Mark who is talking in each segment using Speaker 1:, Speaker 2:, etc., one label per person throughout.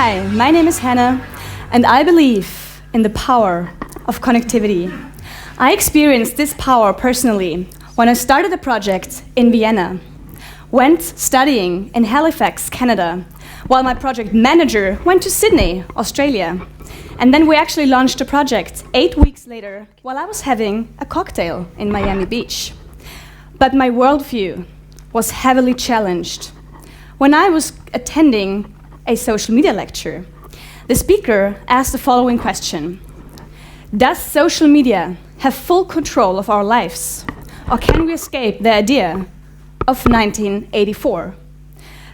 Speaker 1: Hi, my name is Hanna, and I believe in the power of connectivity. I experienced this power personally when I started a project in Vienna, went studying in Halifax, Canada, while my project manager went to Sydney, Australia. And then we actually launched a project 8 weeks later while I was having a cocktail in Miami Beach. But my worldview was heavily challenged. When I was attending a social media lecture, the speaker asked the following question: does social media have full control of our lives, or can we escape the idea of 1984?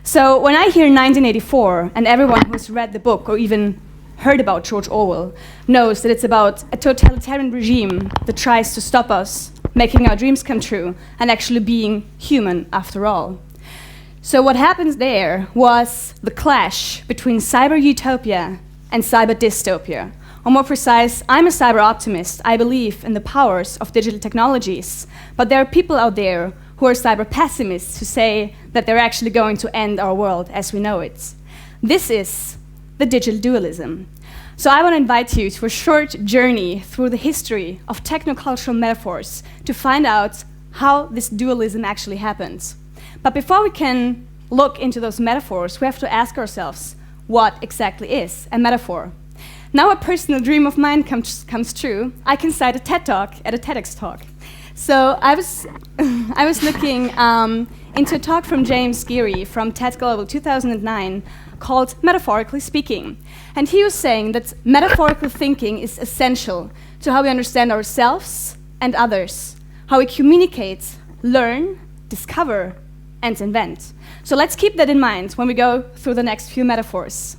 Speaker 1: So when I hear 1984, and everyone who's read the book or even heard about George Orwell knows that it's about a totalitarian regime that tries to stop us making our dreams come true and actually being human after all. So what happens there was the clash between Cyber-Utopia and Cyber-Dystopia. Or more precise, I'm a cyber-optimist. I believe in the powers of digital technologies. But there are people out there who are cyber-pessimists who say that they're actually going to end our world as we know it. This is the digital dualism. So I want to invite you to a short journey through the history of technocultural metaphors to find out how this dualism actually happens. But before we can look into those metaphors, we have to ask ourselves, what exactly is a metaphor? Now a personal dream of mine comes true. I can cite a TED Talk at a TEDx talk. So I was looking into a talk from James Geary from TED Global 2009 called Metaphorically Speaking. And he was saying that metaphorical thinking is essential to how we understand ourselves and others, how we communicate, learn, discover, and invent. So let's keep that in mind when we go through the next few metaphors.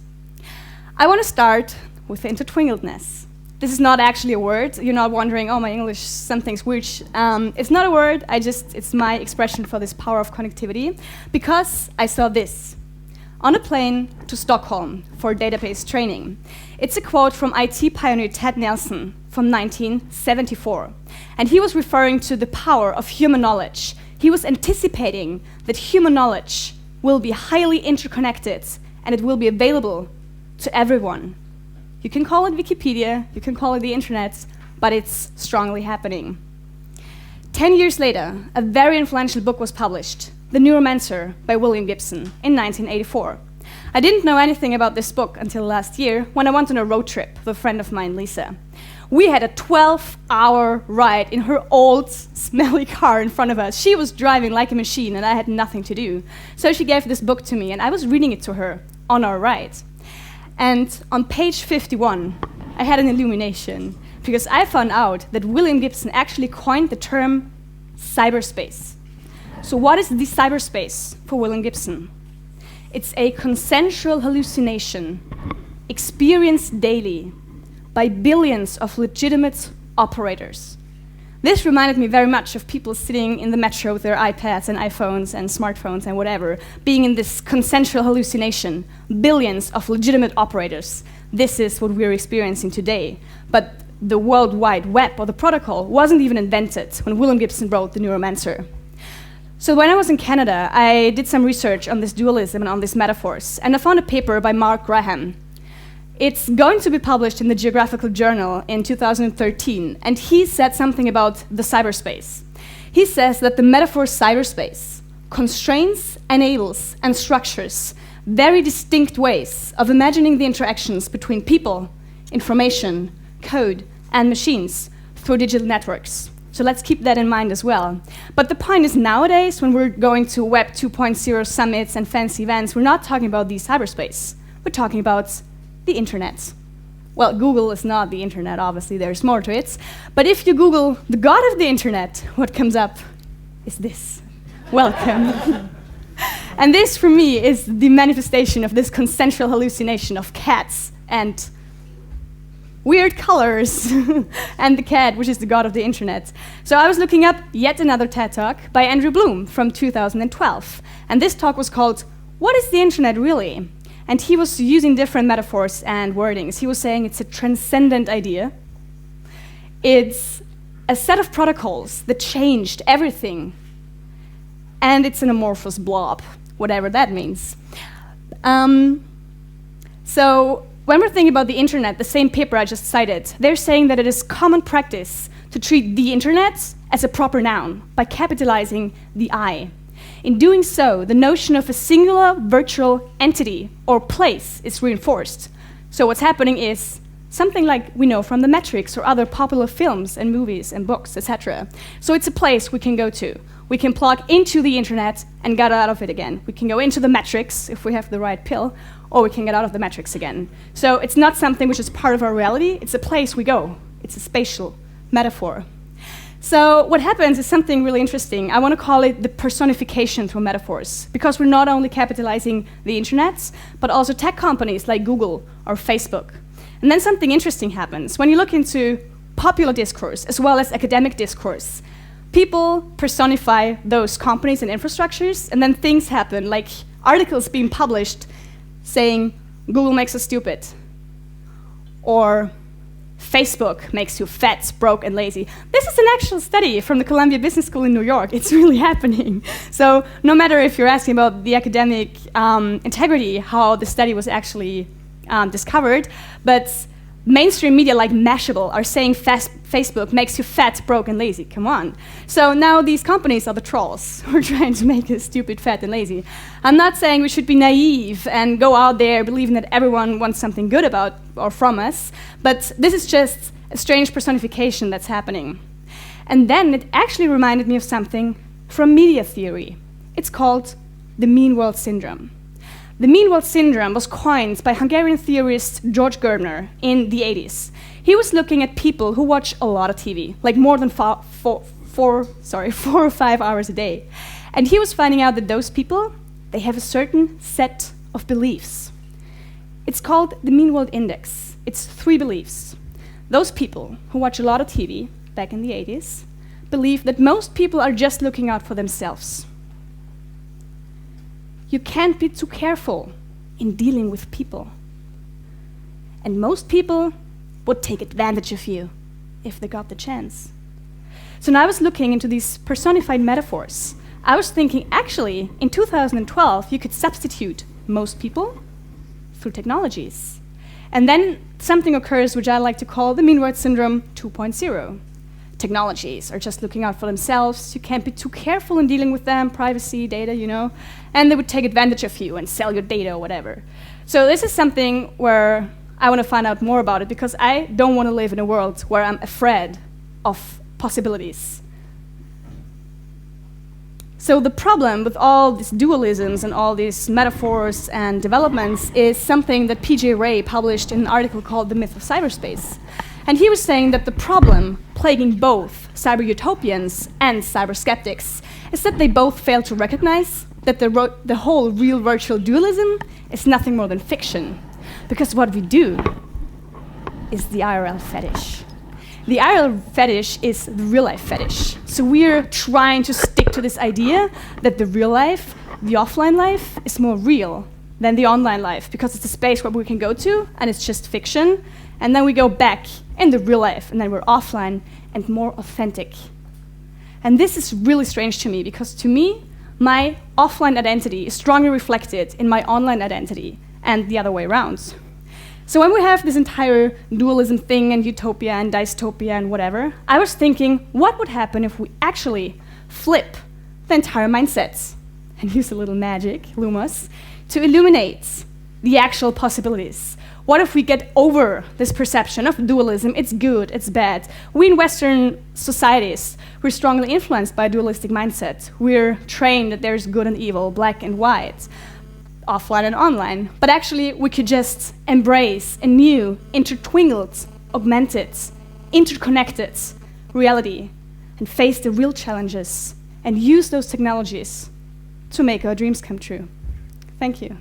Speaker 1: I want to start with intertwingledness. This is not actually a word. You're not wondering, oh, my English, something's weird. It's not a word, it's my expression for this power of connectivity, because I saw this on a plane to Stockholm for database training. It's a quote from IT pioneer Ted Nelson from 1974. And he was referring to the power of human knowledge. He was anticipating that human knowledge will be highly interconnected and it will be available to everyone. You can call it Wikipedia, you can call it the internet, but it's strongly happening. 10 years later, a very influential book was published, The Neuromancer by William Gibson in 1984. I didn't know anything about this book until last year when I went on a road trip with a friend of mine, Lisa. We had a 12-hour ride in her old, smelly car in front of us. She was driving like a machine and I had nothing to do. So she gave this book to me and I was reading it to her on our ride. And on page 51, I had an illumination because I found out that William Gibson actually coined the term cyberspace. So what is the cyberspace for William Gibson? It's a consensual hallucination experienced daily by billions of legitimate operators. This reminded me very much of people sitting in the metro with their iPads and iPhones and smartphones and whatever, being in this consensual hallucination, billions of legitimate operators. This is what we're experiencing today. But the World Wide Web, or the protocol, wasn't even invented when William Gibson wrote The Neuromancer. So when I was in Canada, I did some research on this dualism and on these metaphors, and I found a paper by Mark Graham. It's going to be published in the Geographical Journal in 2013, and he said something about the cyberspace. He says that the metaphor cyberspace constrains, enables, and structures very distinct ways of imagining the interactions between people, information, code, and machines through digital networks. So let's keep that in mind as well. But the point is, nowadays, when we're going to Web 2.0 summits and fancy events, we're not talking about the cyberspace. We're talking about the internet. Well, Google is not the internet, obviously, there's more to it. But if you Google the god of the internet, what comes up is this. Welcome. And this, for me, is the manifestation of this consensual hallucination of cats and weird colors and the cat, which is the god of the internet. So I was looking up yet another TED Talk by Andrew Bloom from 2012. And this talk was called, What is the Internet Really? And he was using different metaphors and wordings. He was saying it's a transcendent idea. It's a set of protocols that changed everything. And it's an amorphous blob, whatever that means. So when we're thinking about the internet, the same paper I just cited, they're saying that it is common practice to treat the internet as a proper noun by capitalizing the I. In doing so, the notion of a singular virtual entity or place is reinforced. So what's happening is something like we know from The Matrix or other popular films and movies and books, etc. So it's a place we can go to. We can plug into the internet and get out of it again. We can go into the Matrix if we have the right pill, or we can get out of the Matrix again. So it's not something which is part of our reality, it's a place we go. It's a spatial metaphor. So what happens is something really interesting. I want to call it the personification through metaphors, because we're not only capitalizing the internet, but also tech companies like Google or Facebook. And then something interesting happens. When you look into popular discourse as well as academic discourse, people personify those companies and infrastructures, and then things happen, like articles being published saying, Google makes us stupid, or Facebook makes you fat, broke, and lazy. This is an actual study from the Columbia Business School in New York. It's really happening. So no matter if you're asking about the academic integrity, how the study was actually discovered, but mainstream media like Mashable are saying Facebook makes you fat, broke, and lazy. Come on. So now these companies are the trolls who are trying to make us stupid, fat, and lazy. I'm not saying we should be naive and go out there believing that everyone wants something good about or from us, but this is just a strange personification that's happening. And then it actually reminded me of something from media theory. It's called the mean world syndrome. The mean world syndrome was coined by Hungarian theorist George Gerbner in the 80s. He was looking at people who watch a lot of TV, like more than four or 5 hours a day. And he was finding out that those people, they have a certain set of beliefs. It's called the mean world index. It's 3 beliefs. Those people who watch a lot of TV, back in the 80s, believe that most people are just looking out for themselves. You can't be too careful in dealing with people. And most people would take advantage of you if they got the chance. So now I was looking into these personified metaphors. I was thinking, actually, in 2012, you could substitute most people through technologies. And then something occurs which I like to call the mean world syndrome 2.0. Technologies are just looking out for themselves. You can't be too careful in dealing with them, privacy, data, you know, and they would take advantage of you and sell your data or whatever. So this is something where I want to find out more about it, because I don't want to live in a world where I'm afraid of possibilities. So the problem with all these dualisms and all these metaphors and developments is something that P.J. Ray published in an article called The Myth of Cyberspace. And he was saying that the problem plaguing both cyber-utopians and cyber-skeptics is that they both fail to recognize that the whole real virtual dualism is nothing more than fiction. Because what we do is the IRL fetish. The IRL fetish is the real-life fetish. So we're trying to stick to this idea that the real life, the offline life, is more real than the online life, because it's a space where we can go to, and it's just fiction. And then we go back in the real life, and then we're offline and more authentic. And this is really strange to me, because to me, my offline identity is strongly reflected in my online identity, and the other way around. So when we have this entire dualism thing and utopia and dystopia and whatever, I was thinking, what would happen if we actually flip the entire mindset and use a little magic, Lumos, to illuminate the actual possibilities? What if we get over this perception of dualism? It's good, it's bad. We in Western societies, we're strongly influenced by a dualistic mindset. We're trained that there's good and evil, black and white, offline and online. But actually, we could just embrace a new, intertwinkled, augmented, interconnected reality and face the real challenges and use those technologies to make our dreams come true. Thank you.